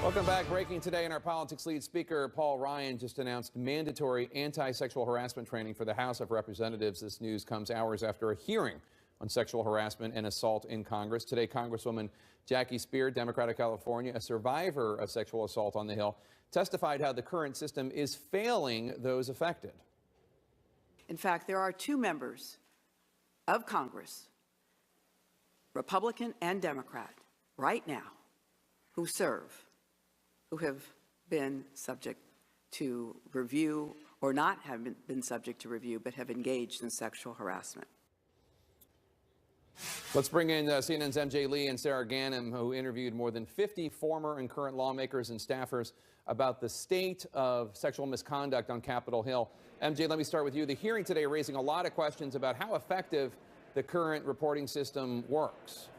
Welcome back. Breaking today in our politics lead, Speaker Paul Ryan just announced mandatory anti-sexual harassment training for the House of Representatives. This news comes hours after a hearing on sexual harassment and assault in Congress. Today, Congresswoman Jackie Speier, Democrat of California, a survivor of sexual assault on the Hill, testified how the current system is failing those affected. In fact, there are two members of Congress, Republican and Democrat, right now, who have been subject to review or not have been subject to review, but have engaged in sexual harassment. Let's bring in CNN's MJ Lee and Sarah Ganim, who interviewed more than 50 former and current lawmakers and staffers about the state of sexual misconduct on Capitol Hill. MJ, let me start with you. The hearing today raising a lot of questions about how effective the current reporting system works.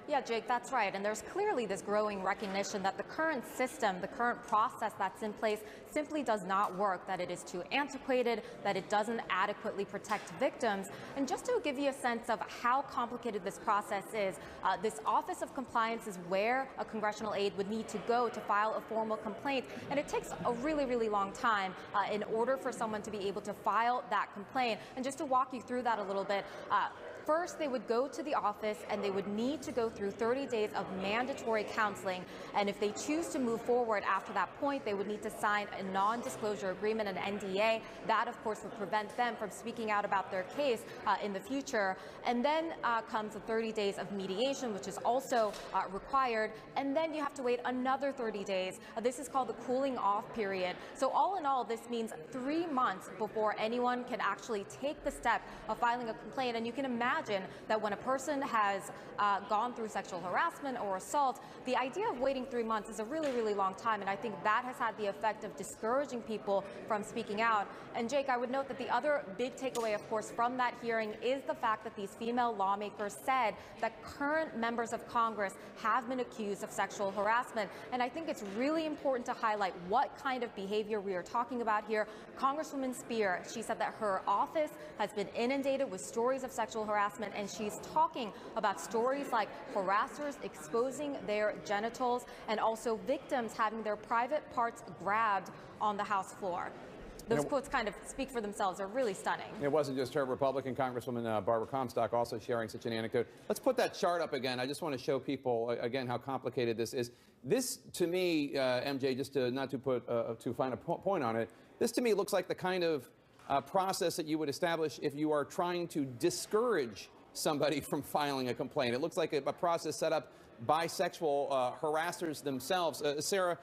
Yeah, Jake, that's right. And there's clearly this growing recognition that the current system, the current process that's in place simply does not work, that it is too antiquated, that it doesn't adequately protect victims. And just to give you a sense of how complicated this process is, this Office of Compliance is where a congressional aide would need to go to file a formal complaint. And it takes a really, really long time in order for someone to be able to file that complaint. And just to walk you through that a little bit, first, they would go to the office and they would need to go through 30 days of mandatory counseling. And if they choose to move forward after that point, they would need to sign a non-disclosure agreement, an NDA. That, of course, would prevent them from speaking out about their case in the future. And then comes the 30 days of mediation, which is also required. And then you have to wait another 30 days. This is called the cooling off period. So all in all, this means 3 months before anyone can actually take the step of filing a complaint. And you can imagine that when a person has gone through sexual harassment or assault, the idea of waiting 3 months is a really, really long time. And I think that has had the effect of discouraging people from speaking out. And Jake, I would note that the other big takeaway, of course, from that hearing is the fact that these female lawmakers said that current members of Congress have been accused of sexual harassment. And I think it's really important to highlight what kind of behavior we are talking about here. Congresswoman Speier, she said that her office has been inundated with stories of sexual harassment, and she's talking about stories like harassers exposing their genitals and also victims having their private parts grabbed on the House floor. Those quotes kind of speak for themselves. They're really stunning. It wasn't just her. Republican Congresswoman Barbara Comstock also sharing such an anecdote. Let's put that chart up again. I just want to show people, again, how complicated this is. This, to me, MJ, just to not to put too fine a point on it, this to me looks like the kind of process that you would establish if you are trying to discourage somebody from filing a complaint. It looks like a process set up by sexual harassers themselves. Sarah,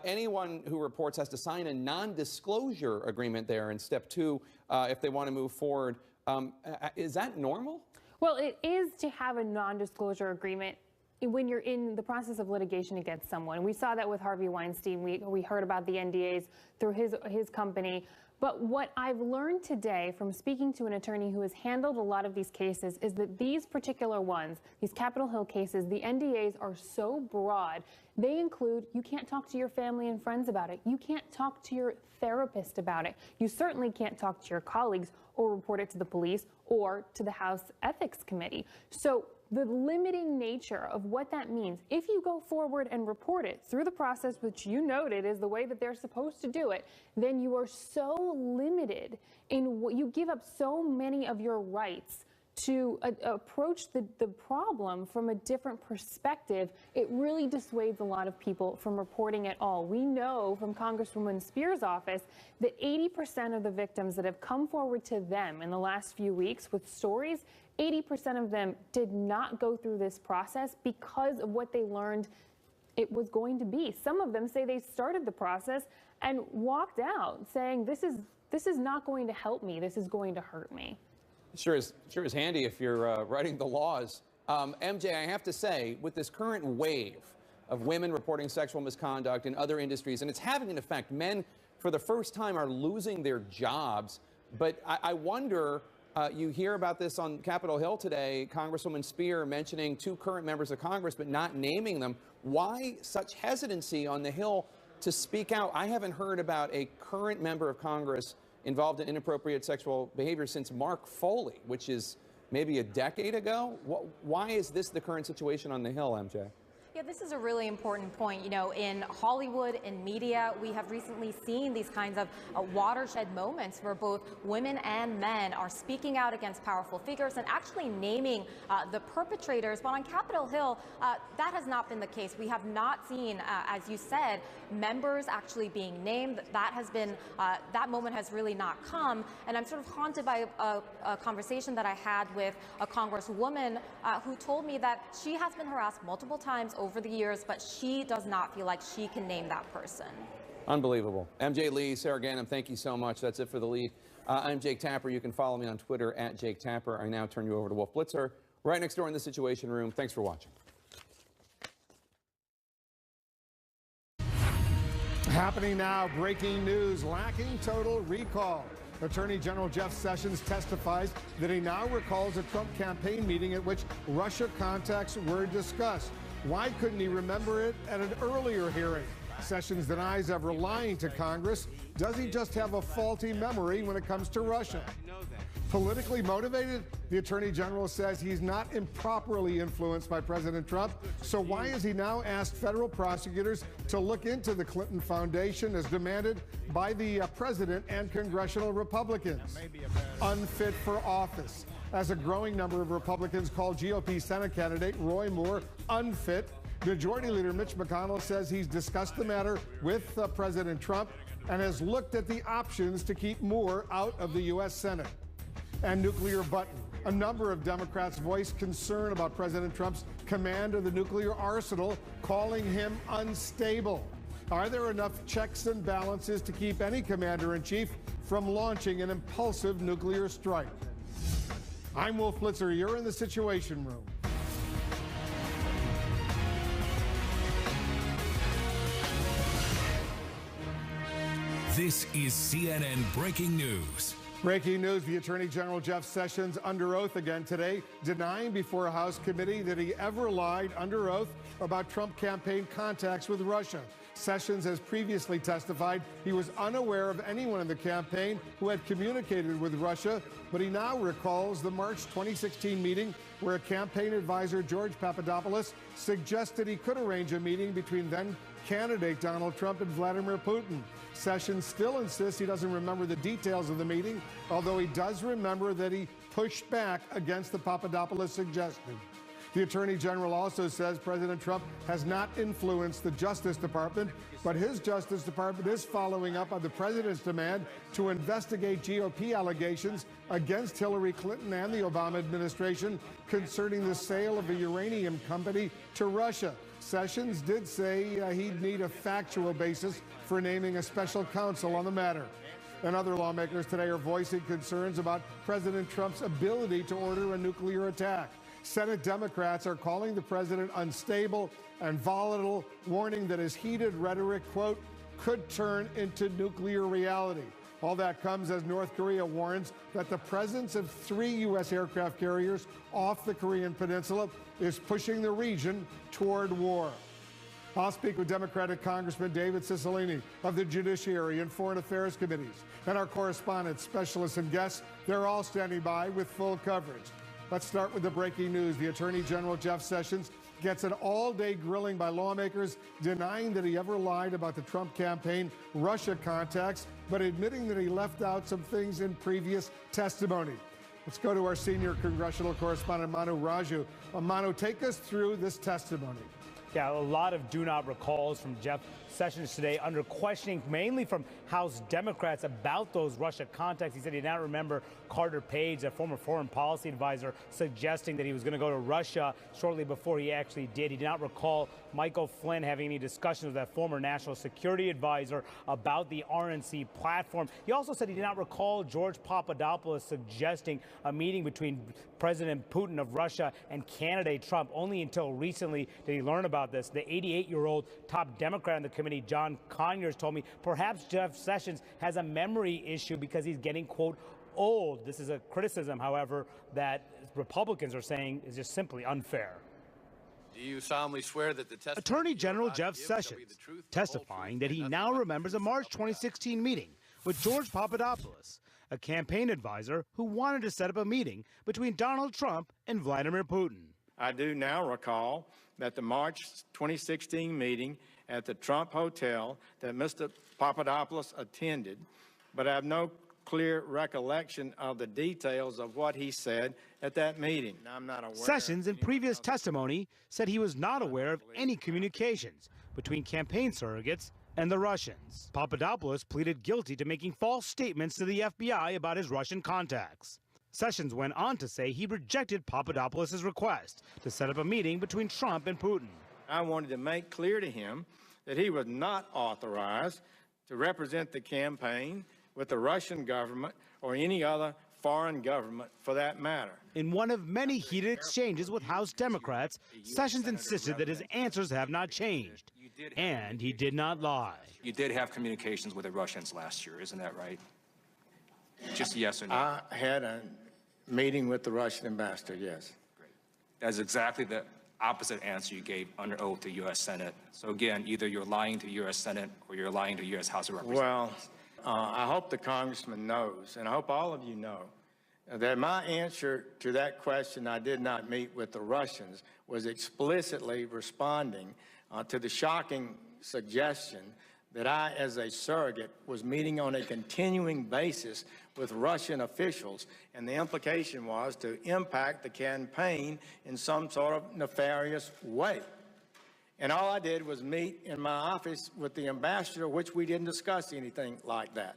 anyone who reports has to sign a non-disclosure agreement there in step 2 if they want to move forward. Is that normal? Well, it is to have a non-disclosure agreement when you're in the process of litigation against someone. We saw that with Harvey Weinstein. We heard about the NDAs through his company. But what I've learned today from speaking to an attorney who has handled a lot of these cases is that these particular ones, these Capitol Hill cases, the NDAs are so broad. They include, you can't talk to your family and friends about it. You can't talk to your therapist about it. You certainly can't talk to your colleagues or report it to the police or to the House Ethics Committee. So the limiting nature of what that means, if you go forward and report it through the process, which you noted is the way that they're supposed to do it, then you are so limited in what you give up so many of your rights to approach the problem from a different perspective. It really dissuades a lot of people from reporting at all. We know from Congresswoman Speier's office that 80% of the victims that have come forward to them in the last few weeks with stories, 80% of them did not go through this process because of what they learned it was going to be. Some of them say they started the process and walked out saying, this is not going to help me, this is going to hurt me. Sure is handy if you're writing the laws. MJ, I have to say, with this current wave of women reporting sexual misconduct in other industries, and it's having an effect, men for the first time are losing their jobs. But I wonder, you hear about this on Capitol Hill today, Congresswoman Speier mentioning 2 current members of Congress but not naming them. Why such hesitancy on the Hill to speak out? I haven't heard about a current member of Congress involved in inappropriate sexual behavior since Mark Foley, which is maybe a decade ago. Why is this the current situation on the Hill, MJ? Yeah, this is a really important point. You know, in Hollywood, in media, we have recently seen these kinds of watershed moments where both women and men are speaking out against powerful figures and actually naming the perpetrators. But on Capitol Hill, that has not been the case. We have not seen, as you said, members actually being named. That has been, that moment has really not come. And I'm sort of haunted by a conversation that I had with a congresswoman who told me that she has been harassed multiple times over the years, but she does not feel like she can name that person. Unbelievable. MJ Lee, Sarah Ganim, thank you so much. That's it for The Lead. I'm Jake Tapper. You can follow me on Twitter at Jake Tapper. I now turn you over to Wolf Blitzer, right next door in the Situation Room. Thanks for watching. Happening now, breaking news, lacking total recall. Attorney General Jeff Sessions testifies that he now recalls a Trump campaign meeting at which Russia contacts were discussed. Why couldn't he remember it at an earlier hearing? Sessions denies ever lying to Congress. Does he just have a faulty memory when it comes to Russia? Politically motivated? The Attorney General says he's not improperly influenced by President Trump. So why has he now asked federal prosecutors to look into the Clinton Foundation as demanded by the president and congressional Republicans? Unfit for office. As a growing number of Republicans call GOP Senate candidate Roy Moore unfit, Majority Leader Mitch McConnell says he's discussed the matter with President Trump and has looked at the options to keep Moore out of the U.S. Senate. And nuclear button. A number of Democrats voiced concern about President Trump's command of the nuclear arsenal, calling him unstable. Are there enough checks and balances to keep any commander-in-chief from launching an impulsive nuclear strike? I'm Wolf Blitzer. You're in the Situation Room. This is CNN Breaking News. Breaking news, the Attorney General Jeff Sessions under oath again today, denying before a House committee that he ever lied under oath about Trump campaign contacts with Russia. Sessions has previously testified he was unaware of anyone in the campaign who had communicated with Russia, but he now recalls the March 2016 meeting where a campaign advisor, George Papadopoulos, suggested he could arrange a meeting between then candidate Donald Trump and Vladimir Putin. Sessions still insists he doesn't remember the details of the meeting, although he does remember that he pushed back against the Papadopoulos suggestion. The Attorney General also says President Trump has not influenced the Justice Department, but his Justice Department is following up on the president's demand to investigate GOP allegations against Hillary Clinton and the Obama administration concerning the sale of a uranium company to Russia. Sessions did say he'd need a factual basis for naming a special counsel on the matter. And other lawmakers today are voicing concerns about President Trump's ability to order a nuclear attack. Senate Democrats are calling the president unstable and volatile, warning that his heated rhetoric, quote, could turn into nuclear reality. All that comes as North Korea warns that the presence of 3 U.S. aircraft carriers off the Korean peninsula is pushing the region toward war. I'll speak with Democratic Congressman David Cicilline of the Judiciary and Foreign Affairs Committees, and our correspondents, specialists, and guests. They're all standing by with full coverage. Let's start with the breaking news. The Attorney General Jeff Sessions gets an all-day grilling by lawmakers, denying that he ever lied about the Trump campaign Russia contacts, but admitting that he left out some things in previous testimony. Let's go to our senior congressional correspondent, Manu Raju. Manu, take us through this testimony. Yeah, a lot of do not recalls from Jeff Sessions today under questioning mainly from House Democrats about those Russia contacts. He said he did not remember Carter Page, a former foreign policy advisor, suggesting that he was going to go to Russia shortly before he actually did. He did not recall Michael Flynn having any discussions with that former national security advisor about the RNC platform. He also said he did not recall George Papadopoulos suggesting a meeting between President Putin of Russia and candidate Trump. Only until recently did he learn about this. The 88-year-old top Democrat on the committee, John Conyers, told me perhaps Jeff Sessions has a memory issue because he's getting, quote, old. This is a criticism, however, that Republicans are saying is just simply unfair. Do you solemnly swear that the testimony Attorney General Jeff Sessions testifying that he now remembers a March 2016 meeting with George Papadopoulos, a campaign advisor who wanted to set up a meeting between Donald Trump and Vladimir Putin. I do now recall that the March 2016 meeting at the Trump Hotel that Mr. Papadopoulos attended, but I have no clear recollection of the details of what he said at that meeting. I'm not aware. Sessions, in previous testimony, said he was not aware of any communications between campaign surrogates and the Russians. Papadopoulos pleaded guilty to making false statements to the FBI about his Russian contacts. Sessions went on to say he rejected Papadopoulos' request to set up a meeting between Trump and Putin. I wanted to make clear to him that he was not authorized to represent the campaign with the Russian government or any other foreign government for that matter. In one of many heated exchanges with House Democrats, Sessions insisted that his answers have not changed, and he did not lie. You did have communications with the Russians last year, isn't that right? Just yes or no? I had a meeting with the Russian ambassador, yes. Great. That's exactly the opposite answer you gave under oath to the U.S. Senate. So again, either you're lying to the U.S. Senate or you're lying to the U.S. House of Representatives. Well, I hope the congressman knows, and I hope all of you know, that my answer to that question, I did not meet with the Russians, was explicitly responding to the shocking suggestion that I, as a surrogate, was meeting on a continuing basis with Russian officials, and the implication was to impact the campaign in some sort of nefarious way. And all I did was meet in my office with the ambassador, which we didn't discuss anything like that.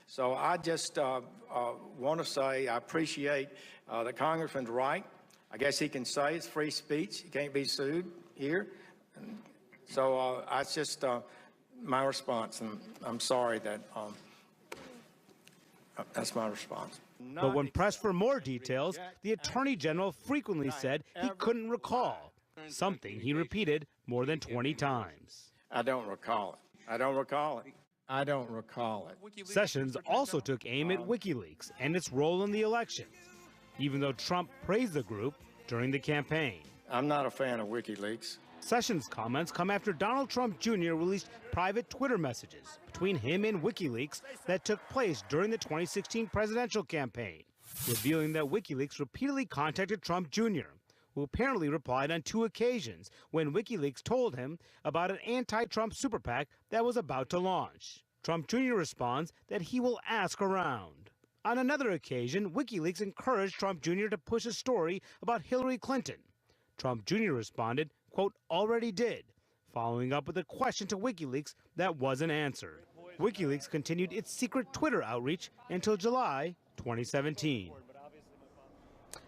So I just want to say I appreciate the congressman's right. I guess he can say it's free speech. He can't be sued here. And so that's just my response, and I'm sorry that that's my response. But when pressed for more details, the Attorney General frequently said he couldn't recall, something he repeated more than 20 times. I don't recall it. I don't recall it. I don't recall it. Sessions also took aim at WikiLeaks and its role in the election, even though Trump praised the group during the campaign. I'm not a fan of WikiLeaks. Sessions' comments come after Donald Trump Jr. released private Twitter messages between him and WikiLeaks that took place during the 2016 presidential campaign, revealing that WikiLeaks repeatedly contacted Trump Jr., who apparently replied on 2 occasions when WikiLeaks told him about an anti-Trump super PAC that was about to launch. Trump Jr. responds that he will ask around. On another occasion, WikiLeaks encouraged Trump Jr. to push a story about Hillary Clinton. Trump Jr. responded, quote, already did, following up with a question to WikiLeaks that wasn't answered. WikiLeaks continued its secret Twitter outreach until July 2017.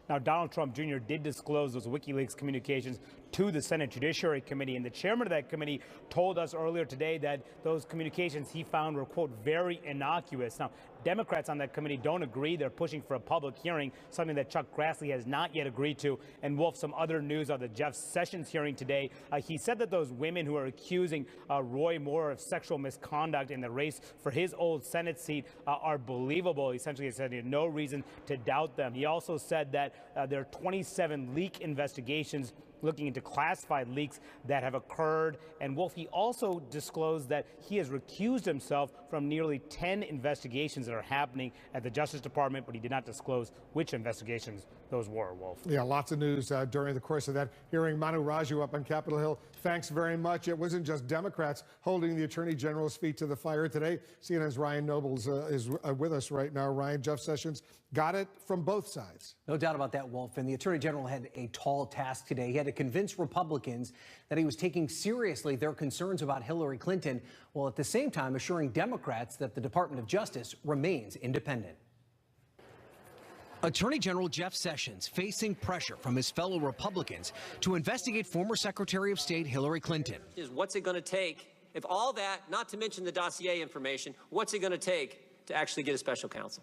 Now, Donald Trump Jr. did disclose those WikiLeaks communications to the Senate Judiciary Committee, and the chairman of that committee told us earlier today that those communications he found were, quote, very innocuous. Now, Democrats on that committee don't agree. They're pushing for a public hearing, something that Chuck Grassley has not yet agreed to. And Wolf, some other news on the Jeff Sessions hearing today. He said that those women who are accusing Roy Moore of sexual misconduct in the race for his old Senate seat are believable. Essentially, he said he had no reason to doubt them. He also said that there are 27 leak investigations looking into classified leaks that have occurred. And Wolf, he also disclosed that he has recused himself from nearly 10 investigations that are happening at the Justice Department, but he did not disclose which investigations those were, Wolf. Yeah, lots of news during the course of that hearing. Manu Raju up on Capitol Hill, thanks very much. It wasn't just Democrats holding the Attorney General's feet to the fire today. CNN's Ryan Nobles is with us right now. Ryan, Jeff Sessions got it from both sides. No doubt about that, Wolf. And the Attorney General had a tall task today. He had to convince Republicans that he was taking seriously their concerns about Hillary Clinton, while at the same time assuring Democrats that the Department of Justice remains independent. Attorney General Jeff Sessions facing pressure from his fellow Republicans to investigate former Secretary of State Hillary Clinton. What's it going to take, if all that, not to mention the dossier information, what's it going to take to actually get a special counsel?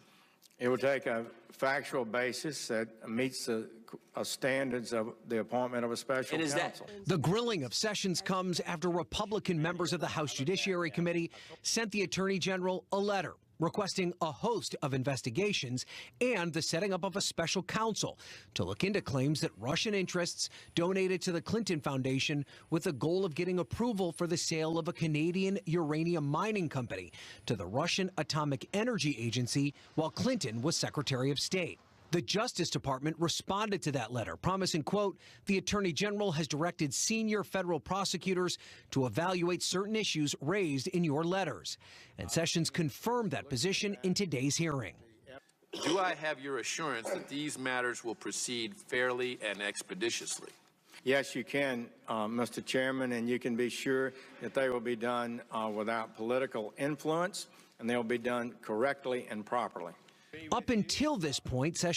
It would take a factual basis that meets the standards of the appointment of a special counsel. The grilling of Sessions comes after Republican members of the House Judiciary Committee sent the Attorney General a letter requesting a host of investigations and the setting up of a special counsel to look into claims that Russian interests donated to the Clinton Foundation with the goal of getting approval for the sale of a Canadian uranium mining company to the Russian Atomic Energy Agency while Clinton was Secretary of State. The Justice Department responded to that letter, promising, quote, the Attorney General has directed senior federal prosecutors to evaluate certain issues raised in your letters. And Sessions confirmed that position in today's hearing. Do I have your assurance that these matters will proceed fairly and expeditiously? Yes, you can, Mr. Chairman, and you can be sure that they will be done without political influence, and they'll be done correctly and properly. Up until this point, Sessions